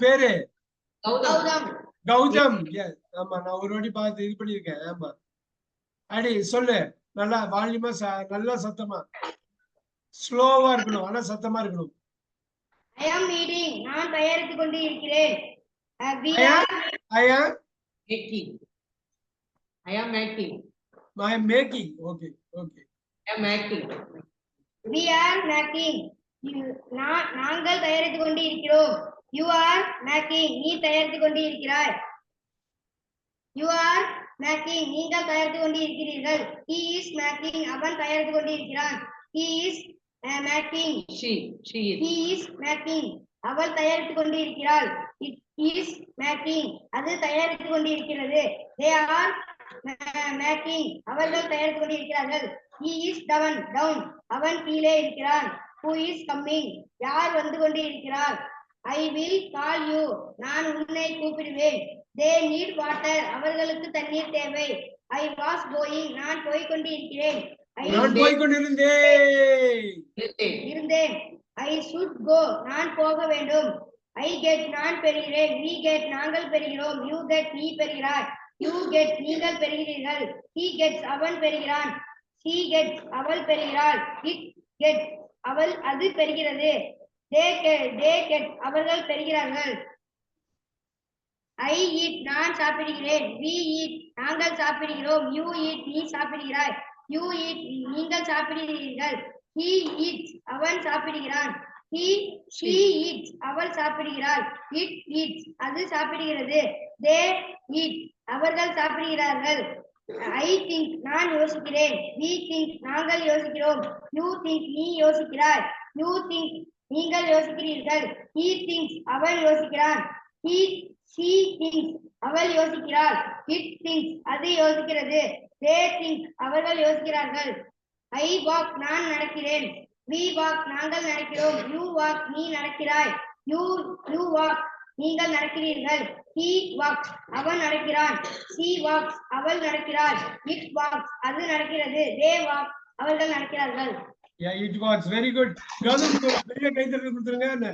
பேரு கௌதம். கௌதம். ஆமா, நான் ஒரு வாட்டி பார்த்து இது பண்ணிருக்கேன். ஆமா, அடி சொல்லு. நல்லா வால்யூமா, நல்லா சத்தமா. ஸ்லோவா இருக்கணும், ஆனா சத்தமா இருக்கணும். I am eating. நான் தயாரித்துக் கொண்டு இருக்கிறேன். We I am making. I am making. Okay. I am making. We are making. நாங்கள் தயாரித்துக் கொண்டு இருக்கிறோம். You are making. நீ தயாரித்துக் கொண்டு இருக்கிறாய். You are making. நீங்கள் தயாரித்துக் கொண்டு இருக்கிறீர்கள். He is making. அவன் தயாரித்துக் கொண்டு இருக்கிறான். He is making. She is. He is making. அவள் தயாரித்துக் கொண்டு இருக்கிறாள். It is making. அது தயாரித்துக் கொண்டு இருக்கிறது. They are making. அவர்கள் தயாரித்துக் கொண்டு இருக்கிறார்கள். He is down. அவன் கீழே இருக்கிறான். Who is coming? யார் வந்து கொண்டு இருக்கிறார்? I will call you. நான் உன்னை கூப்பிடுவேன். They need water. அவர்களுக்கு தண்ணீர் தேவை. I was going. நான் போய் கொண்டு இருக்கிறேன். நான் போய் இருந்தேன். I should go. நான் போக வேண்டும். I get. நான் பெறுகிறேன். We get. நாங்கள் பெறுகிறோம். You get. நீ பெறுகிறாய். You get. நீங்கள் பெறுகிறீர்கள். He gets. அவன் பெறுகிறான். She gets. அவள் பெறுகிறாள். It gets. அது பெறுகிறது. They get. அவர்கள் பெறுகிறார்கள். I eat. நான் சாப்பிடுகிறேன். We eat. நாங்கள் சாப்பிடுகிறோம். You eat. நீ சாப்பிடுகிறாய். You eat. நீங்கள் சாப்பிடுகிறீர்கள். He eats. அவன் சாப்பிடுகிறான். She eats. அவள் சாப்பிடுகிறாள். It eats. அது சாப்பிடுகிறது. They eat. அவர்கள் சாப்பிடுகிறார்கள். I think. நான் யோசிக்கிறேன். We think. நாங்கள் யோசிக்கிறோம். You think. நீ யோசிக்கிறாய். You think. நீங்கள் யோசிக்கிறீர்கள். He thinks. அவன் யோசிக்கிறான். She thinks. அவள் யோசிக்கிறாள். It thinks. அது யோசிக்கிறது. They think. அவர்கள் யோசிக்கிறார்கள். I walk. நான் நடக்கிறேன். We walk. நாங்கள் நடக்கிறோம். You walk. நீ நடக்கிறாய். You walk. நீங்கள் நடக்கிறீர்கள். He walks. அவன் நடக்கிறான். She walks. அவள் நடக்கிறாள். It walks. அது நடக்கிறது. They walk. அவர்கள் நடக்கிறார்கள். It walks. Very good. பெரிய கைத்தட்டல் கொடுத்துருங்க.